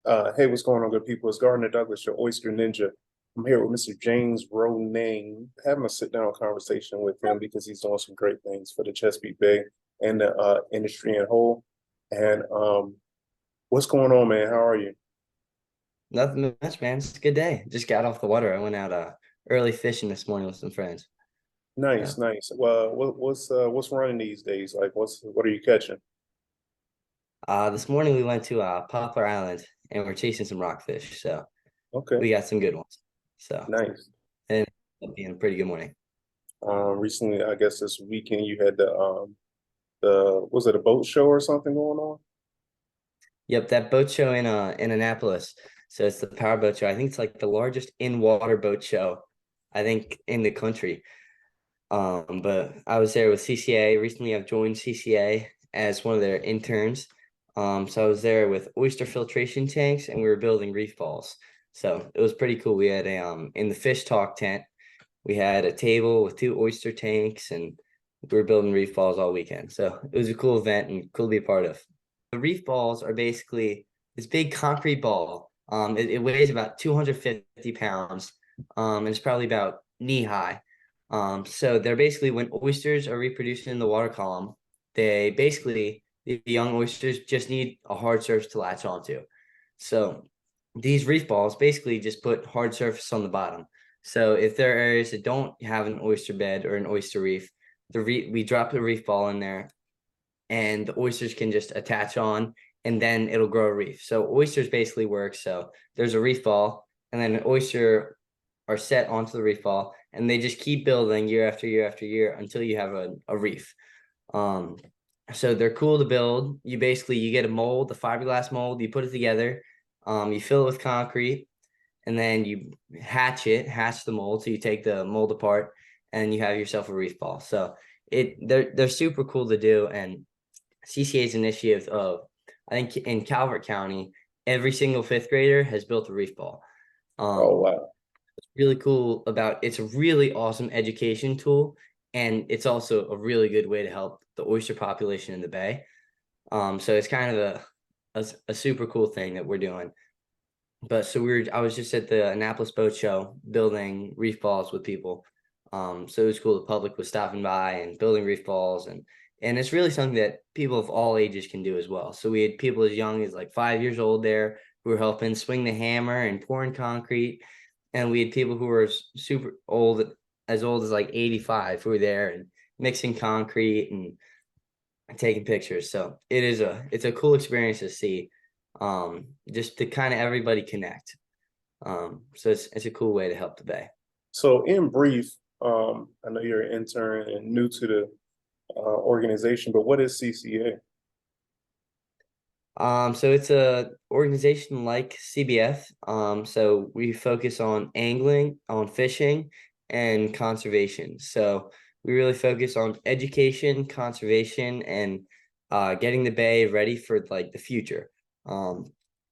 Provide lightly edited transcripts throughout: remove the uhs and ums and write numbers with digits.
Hey, what's going on, good people? It's Gardner Douglas, your Oyster Ninja. I'm here with Mr. James Ronayne, having a sit-down conversation with him because he's doing some great things for the Chesapeake Bay and the industry in whole. And what's going on, man? How are you? Nothing much, man. It's a good day. Just got off the water. I went out early fishing this morning with some friends. Nice, So nice. Well, what's running these days? Like, what are you catching? this morning we went to Poplar Island and we're chasing some rockfish. So Okay, we got some good ones. So nice. and it ended up being a pretty good morning. Recently, I guess this weekend you had the was it a boat show or something going on? Yep, that boat show in Annapolis. So it's the power boat show. I think it's like the largest in-water boat show, I think, in the country. But I was there with CCA. Recently I've joined CCA as one of their interns. So I was there with oyster filtration tanks and we were building reef balls. So it was pretty cool. We had a in the fish talk tent, we had a table with two oyster tanks and we were building reef balls all weekend. So it was a cool event and cool to be a part of. The reef balls are basically this big concrete ball. It weighs about 250 pounds. And it's probably about knee high. So they're basically when oysters are reproducing in the water column, they basically the young oysters just need a hard surface to latch onto. So these reef balls basically just put hard surface on the bottom. So if there are areas that don't have an oyster bed or an oyster reef, we drop the reef ball in there and the oysters can just attach on and then it'll grow a reef. So oysters basically work. So there's a reef ball and then an oyster are set onto the reef ball and they just keep building year after year after year until you have a reef. Um, so they're cool to build. You get a mold, the fiberglass mold, you put it together, you fill it with concrete, and then you hatch the mold. So you take the mold apart and you have yourself a reef ball. So they're super cool to do. And CCA's initiative of, I think in Calvert County, every single fifth grader has built a reef ball. Oh Um, wow. really cool about it's a really awesome education tool, and it's also a really good way to help the oyster population in the bay. So it's kind of a super cool thing that we're doing. But so I was just at the Annapolis Boat Show building reef balls with people. So it was cool. The public was stopping by and building reef balls, and it's really something that people of all ages can do as well. So we had people as young as like 5 years old there who were helping swing the hammer and pouring concrete, and we had people who were super old as like 85, who were there and mixing concrete and taking pictures. So it's a cool experience to see, just to kind of everybody connect. So it's a cool way to help the bay. So in brief, I know you're an intern and new to the organization, but what is CCA? So it's a organization like CBF. So we focus on angling, on fishing, and conservation. So we really focus on education, conservation, and getting the bay ready for like the future. Um,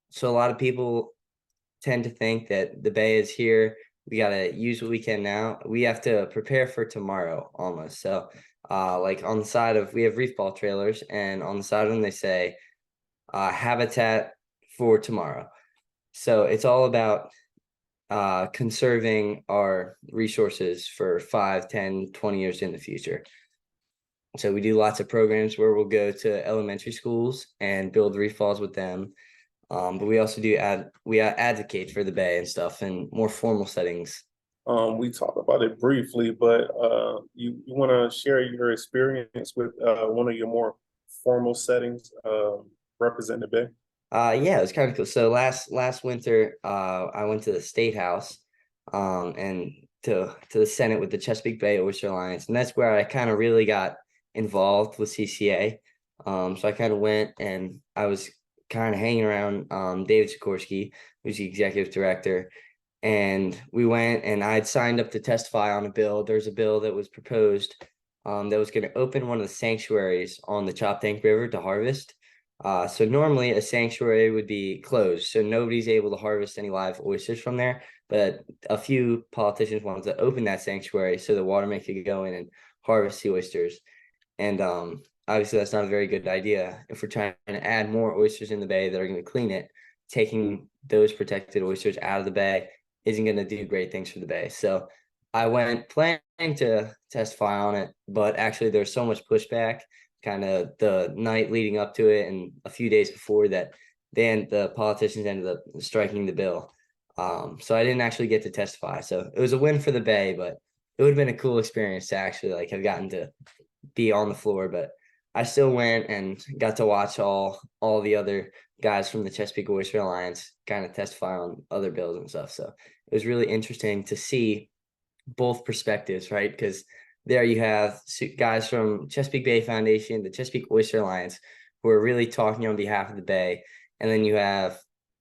so a lot of people tend to think that the bay is here. We gotta use what we can now. We have to prepare for tomorrow almost. So like on the side of we have reef ball trailers, and on the side of them they say habitat for tomorrow. So it's all about conserving our resources for 5, 10, 20 years in the future. So we do lots of programs where we'll go to elementary schools and build reef falls with them. But we also we advocate for the bay and stuff in more formal settings. We talked about it briefly, but you want to share your experience with one of your more formal settings representing the Bay? Yeah, it was kind of cool. So last winter, I went to the State House, and to the Senate with the Chesapeake Bay Oyster Alliance, and that's where I kind of really got involved with CCA. So I kind of went and I was kind of hanging around David Sikorsky, who's the executive director, and we went and I'd signed up to testify on a bill. There's a bill that was proposed that was going to open one of the sanctuaries on the Choptank River to harvest. So normally a sanctuary would be closed, so nobody's able to harvest any live oysters from there. But a few politicians wanted to open that sanctuary so the watermen could go in and harvest the oysters. And obviously that's not a very good idea if we're trying to add more oysters in the bay that are going to clean it. taking those protected oysters out of the bay isn't going to do great things for the bay. So I went planning to testify on it, but actually there's so much pushback kind of the night leading up to it and a few days before that then the politicians ended up striking the bill. So I didn't actually get to testify. So it was a win for the bay, but it would have been a cool experience to actually like have gotten to be on the floor. But I still went and got to watch all the other guys from the Chesapeake Oyster Alliance kind of testify on other bills and stuff. So it was really interesting to see both perspectives, right? Because there you have guys from Chesapeake Bay Foundation, the Chesapeake Oyster Alliance, who are really talking on behalf of the Bay. And then you have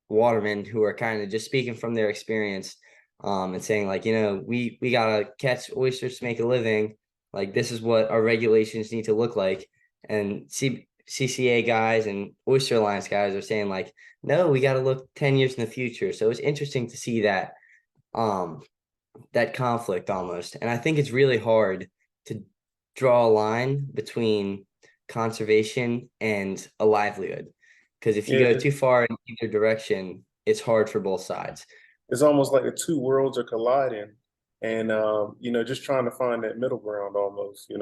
watermen who are kind of just speaking from their experience, and saying like, we gotta catch oysters to make a living. Like this is what our regulations need to look like. And CCA guys and Oyster Alliance guys are saying like, no, we got to look 10 years in the future. So it's interesting to see um, that conflict almost. And I think it's really hard to draw a line between conservation and a livelihood. Because if you go Yeah, too far in either direction, it's hard for both sides. it's almost like the two worlds are colliding, and just trying to find that middle ground almost,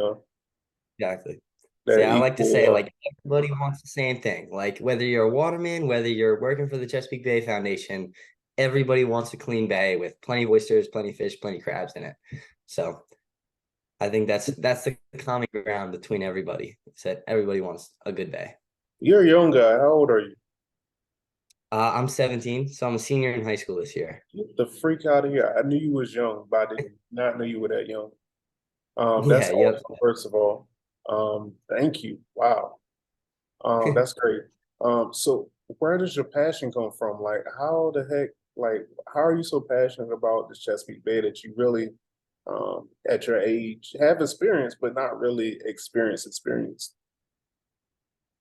Exactly. See, that I like to equal. say like everybody wants the same thing. Like whether you're a waterman, whether you're working for the Chesapeake Bay Foundation, everybody wants a clean bay with plenty of oysters, plenty of fish, plenty of crabs in it. So I think that's the common ground between everybody. It's that everybody wants a good bay. You're a young guy. How old are you? I'm 17, so I'm a senior in high school this year. Get the freak out of here. I knew you was young, but I did not know you were that young. That's Yeah, yep. awesome, first of all. Thank you. Wow. That's great. So where does your passion come from? Like, how the heck, like, how are you so passionate about the Chesapeake Bay that you really, at your age, have experience, but not really experience?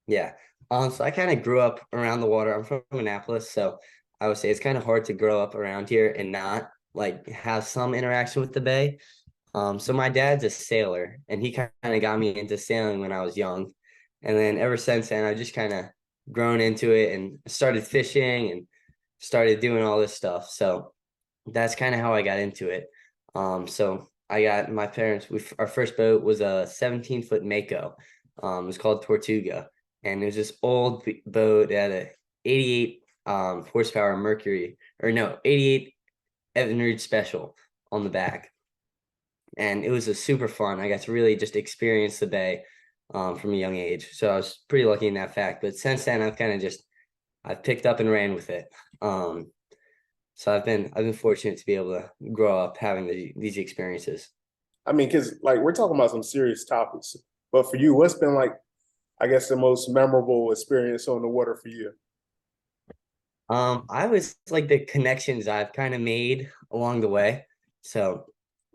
Yeah. So I kind of grew up around the water. I'm from Annapolis, so I would say it's kind of hard to grow up around here and not like have some interaction with the bay. So my dad's a sailor and he kind of got me into sailing when I was young. And then ever since then, I've just kind of grown into it and started fishing and started doing all this stuff. So that's kind of how I got into it. So I got my parents, our first boat was a 17-foot Mako. It was called Tortuga. And it was this old boat at a 88 horsepower Mercury, or no, 88 Evinrude Special on the back. And it was a super fun. I got to really just experience the bay from a young age. So I was pretty lucky in that fact. But since then, I've picked up and ran with it. So I've been fortunate to be able to grow up having these experiences. I mean, because like we're talking about some serious topics, but for you, what's been like, I guess, the most memorable experience on the water for you? I was like the connections I've kind of made along the way. So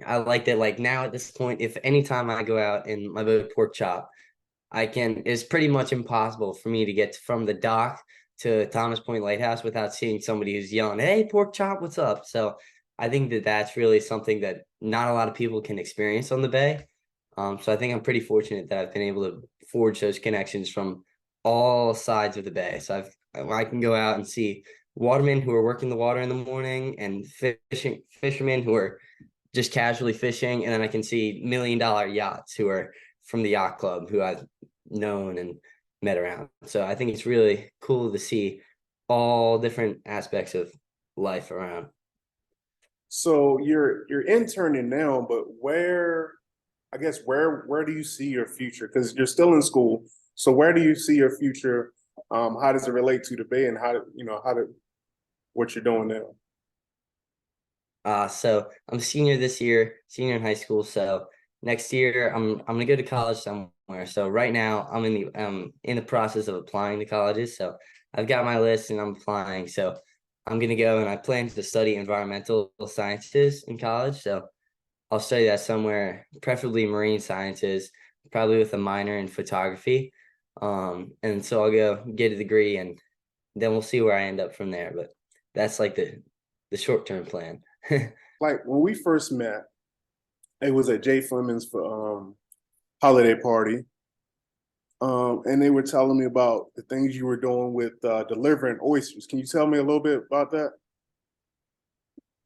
I like that like now at this point, if anytime I go out in my boat pork chop, it's pretty much impossible for me to get from the dock to Thomas Point Lighthouse without seeing somebody who's yelling, "Hey, pork chop, what's up?" So I think that that's really something that not a lot of people can experience on the bay. So I think I'm pretty fortunate that I've been able to forge those connections from all sides of the bay. So I can go out and see watermen who are working the water in the morning and fishermen who are just casually fishing, and then I can see $1 million yachts who are from the yacht club who I've known and met around. So I think it's really cool to see all different aspects of life around. So you're interning now, but I guess where do you see your future? Because you're still in school. So where do you see your future? How does it relate to the Bay, and what you're doing now? So I'm a senior this year, senior in high school. So next year I'm gonna go to college somewhere. So right now I'm in the process of applying to colleges. So I've got my list and I'm applying. So I'm gonna go and I plan to study environmental sciences in college. So I'll study that somewhere, preferably marine sciences, probably with a minor in photography. And so I'll go get a degree and then we'll see where I end up from there. But that's like the short-term plan. Like when we first met, it was at Jay Fleming's for holiday party, And they were telling me about the things you were doing with delivering oysters. Can you tell me a little bit about that?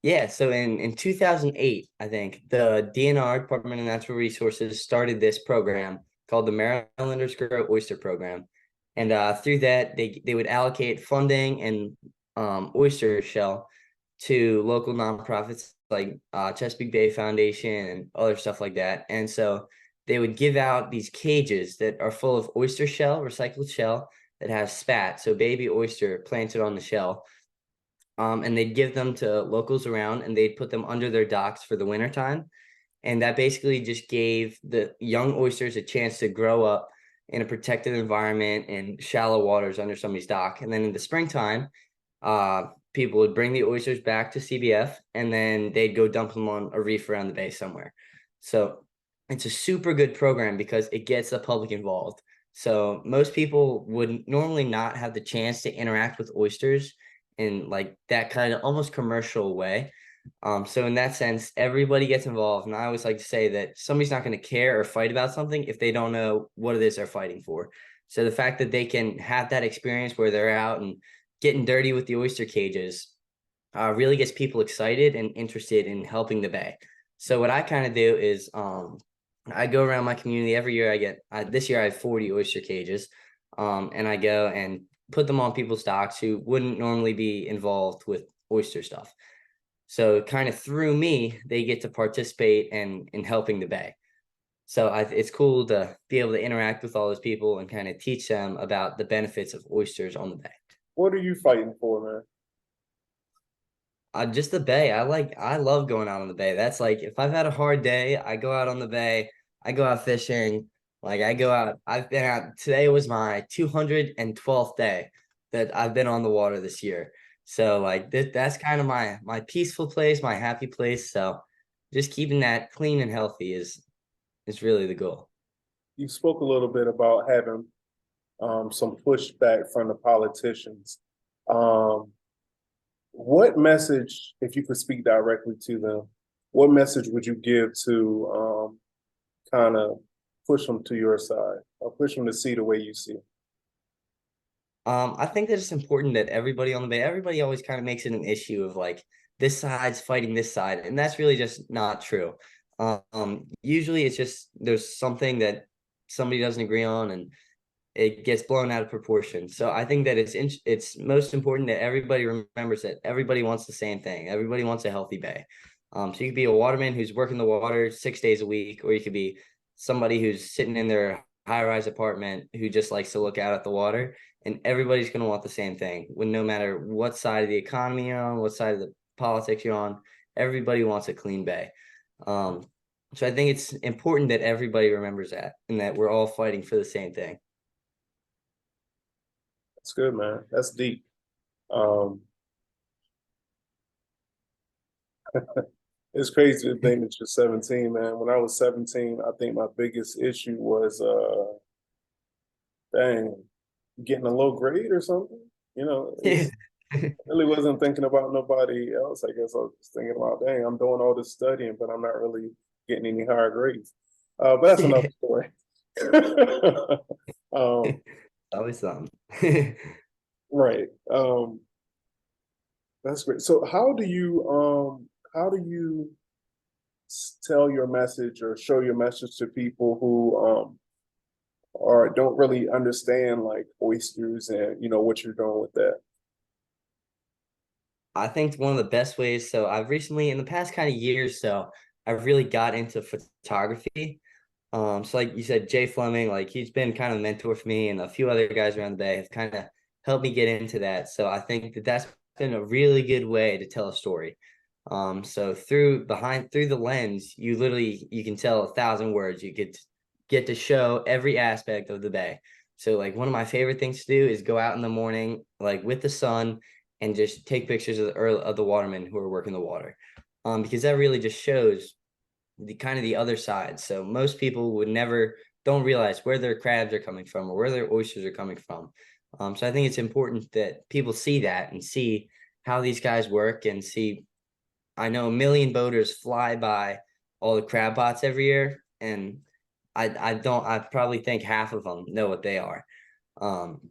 Yeah, so in 2008, I think the DNR, Department of Natural Resources, started this program called the Marylanders Grow Oyster Program. And through that, they would allocate funding and oyster shell to local nonprofits like Chesapeake Bay Foundation and other stuff like that. And so they would give out these cages that are full of oyster shell, recycled shell that has spat, so baby oyster planted on the shell. And they'd give them to locals around and they'd put them under their docks for the winter time. And that basically just gave the young oysters a chance to grow up in a protected environment in shallow waters under somebody's dock. And then in the springtime, people would bring the oysters back to CBF and then they'd go dump them on a reef around the bay somewhere. So it's a super good program because it gets the public involved. So most people would normally not have the chance to interact with oysters in like that kind of almost commercial way. So in that sense, everybody gets involved. And I always like to say that somebody's not going to care or fight about something if they don't know what it is they're fighting for. So the fact that they can have that experience where they're out and getting dirty with the oyster cages really gets people excited and interested in helping the bay. So what I kind of do is I go around my community every year. This year I have 40 oyster cages, and I go and put them on people's docks who wouldn't normally be involved with oyster stuff. So kind of through me, they get to participate in helping the bay. So it's cool to be able to interact with all those people and kind of teach them about the benefits of oysters on the bay. What are you fighting for, man? Just the bay. I love going out on the bay. That's like if I've had a hard day, I go out on the bay. I go out fishing. Like I go out. I've been out. Today was my 212th day that I've been on the water this year. So like that's kind of my peaceful place, my happy place. So just keeping that clean and healthy is really the goal. You spoke a little bit about having some pushback from the politicians. Um, what message, if you could speak directly to them, what message would you give to kind of push them to your side or push them to see the way you see? I think that it's important that everybody on the bay, everybody always kind of makes it an issue of like this side's fighting this side, and that's really just not true. Usually it's just there's something that somebody doesn't agree on, and it gets blown out of proportion. So I think that it's most important that everybody remembers that everybody wants the same thing. Everybody wants a healthy bay. So you could be a waterman who's working the water 6 days a week, or you could be somebody who's sitting in their high-rise apartment who just likes to look out at the water. And everybody's going to want the same thing. When no matter what side of the economy you're on, what side of the politics you're on, everybody wants a clean bay. So I think it's important that everybody remembers that and that we're all fighting for the same thing. That's good, man. That's deep. Um, it's crazy to think that you're 17, man. When I was 17, I think my biggest issue was dang, getting a low grade or something. You know, Yeah. it's really wasn't thinking about nobody else. I guess I was just thinking about, dang, I'm doing all this studying, but I'm not really getting any higher grades. But that's another story. um, Always something. right. That's great. So how do you tell your message or show your message to people who or don't really understand like oysters and what you're doing with that? I think one of the best ways. So I've recently, in the past kind of years, so I've really got into photography. So like you said, Jay Fleming, like he's been kind of a mentor for me, and a few other guys around the bay have kind of helped me get into that. So I think that that's been a really good way to tell a story. So through the lens, you can tell 1,000 words. You get to show every aspect of the bay. So like one of my favorite things to do is go out in the morning, like with the sun, and just take pictures of the watermen who are working the water. Because that really just shows the kind of the other side. So most people don't realize where their crabs are coming from or where their oysters are coming from. So I think it's important that people see that and see how these guys work and see. I know a million boaters fly by all the crab pots every year, and I probably think half of them know what they are. Um,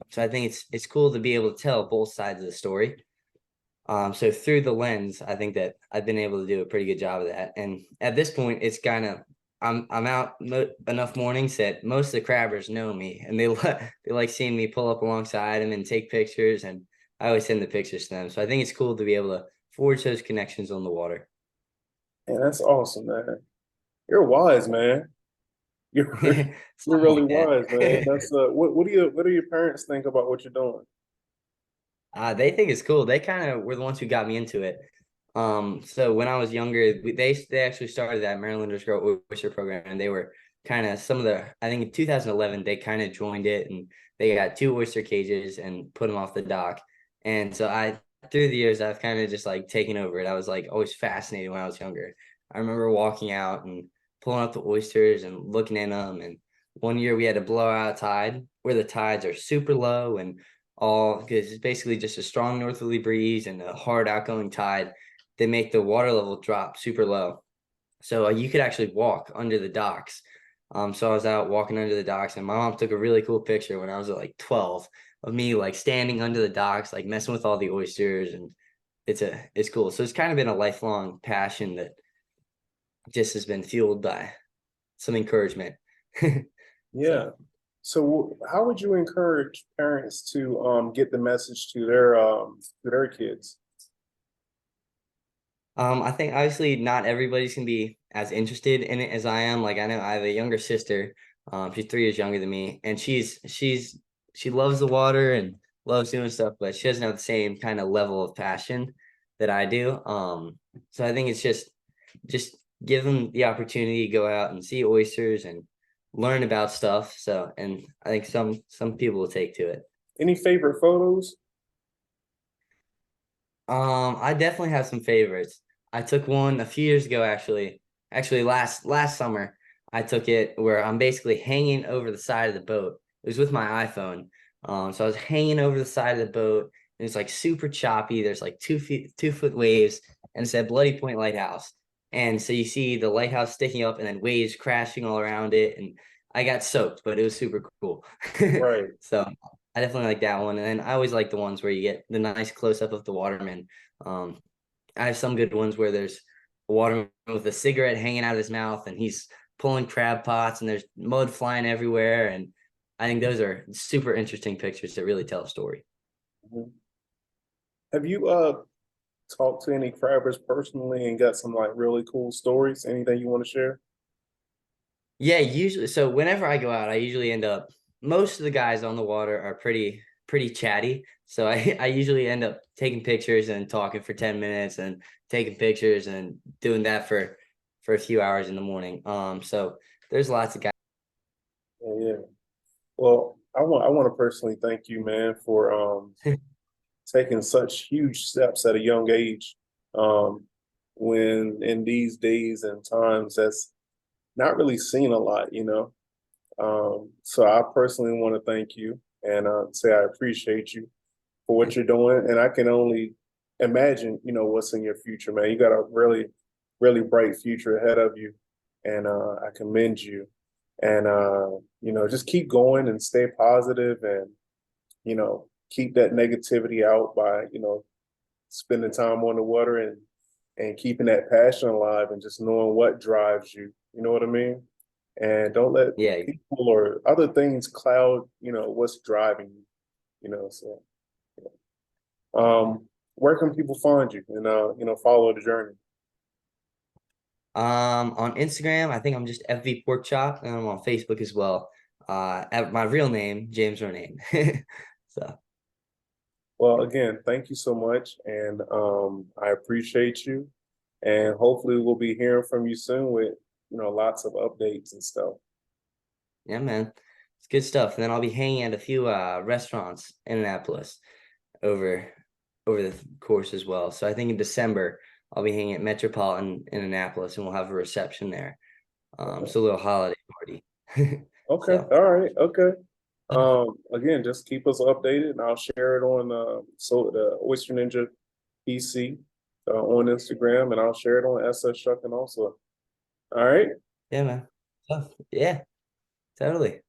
so I think it's cool to be able to tell both sides of the story. So through the lens, I think that I've been able to do a pretty good job of that. And at this point, it's kind of I'm out enough mornings that most of the crabbers know me, and they like seeing me pull up alongside them and take pictures. And I always send the pictures to them. So I think it's cool to be able to forge those connections on the water. And that's awesome, man. You're wise, man. You're you're Something really like wise, man. that. That's what do your parents think about what you're doing? They think it's cool. They kind of were the ones who got me into it. So when I was younger, they actually started that Marylanders Grow Oyster program, and they were kind of some of the. I think in 2011 they kind of joined it, and they got 2 oyster cages and put them off the dock. And so I, through the years, I've kind of just like taken over it. I was like always fascinated when I was younger. I remember walking out and pulling up the oysters and looking in them. And one year we had a blowout tide where the tides are super low and all because it's basically just a strong northerly breeze and a hard outgoing tide. They make the water level drop super low. So you could actually walk under the docks. So I was out walking under the docks, and my mom took a really cool picture when I was like 12 of me like standing under the docks, like messing with all the oysters, and it's cool. So it's kind of been a lifelong passion that just has been fueled by some encouragement. Yeah. So So how would you encourage parents to get the message to their kids? I think obviously not everybody's gonna be as interested in it as I am. Like I know I have a younger sister. She's 3 years younger than me, and she loves the water and loves doing stuff, but she doesn't have the same kind of level of passion that I do. So I think it's just give them the opportunity to go out and see oysters and learn about stuff. So, and I think some people will take to it. Any favorite photos? I definitely have some favorites. I took one a few years ago, actually. Actually, last summer, I took it where I'm basically hanging over the side of the boat. It was with my iPhone. So I was hanging over the side of the boat, and it's like super choppy. There's like 2 foot waves, and it said Bloody Point Lighthouse. And so you see the lighthouse sticking up, and then waves crashing all around it. And I got soaked, but it was super cool. Right. So I definitely like that one. And then I always like the ones where you get the nice close up of the waterman. Um, I have some good ones where there's a waterman with a cigarette hanging out of his mouth and he's pulling crab pots and there's mud flying everywhere. And I think those are super interesting pictures that really tell a story. Mhm. Have you talked to any crabbers personally and got some like really cool stories? Anything you want to share? Yeah, usually. So whenever I go out, I usually end up. Most of the guys on the water are pretty chatty. So I usually end up taking pictures and talking for 10 minutes and taking pictures and doing that for a few hours in the morning. So there's lots of guys. Yeah, yeah. Well, I want to personally thank you, man, for taking such huge steps at a young age. Um, when in these days and times that's not really seen a lot, you know. So I personally want to thank you and say I appreciate you for what you're doing. And I can only imagine, you know, what's in your future, man. You got a really, really bright future ahead of you. And I commend you. And, you know, just keep going and stay positive and, you know, keep that negativity out by, you know, spending time on the water and keeping that passion alive and just knowing what drives you. You know what I mean? And don't let Yeah, people or other things cloud, you know, what's driving you, you know. So where can people find you and you know, follow the journey? On Instagram, I think I'm just FV Pork Chop, and I'm on Facebook as well. At my real name, James Ronayne. So Well, again, thank you so much. And I appreciate you. And hopefully we'll be hearing from you soon with, you know, lots of updates and stuff. yeah, man, it's good stuff. And then I'll be hanging at a few restaurants in Annapolis over over the course as well. So I think in December I'll be hanging at Metropolitan in Annapolis, and we'll have a reception there. Okay. So a little holiday party. Okay. So All right. Okay. Again, just keep us updated and I'll share it on so the Oyster Ninja PC on Instagram and I'll share it on SS Shucking also. All right. yeah, man. stuff. Yeah, totally.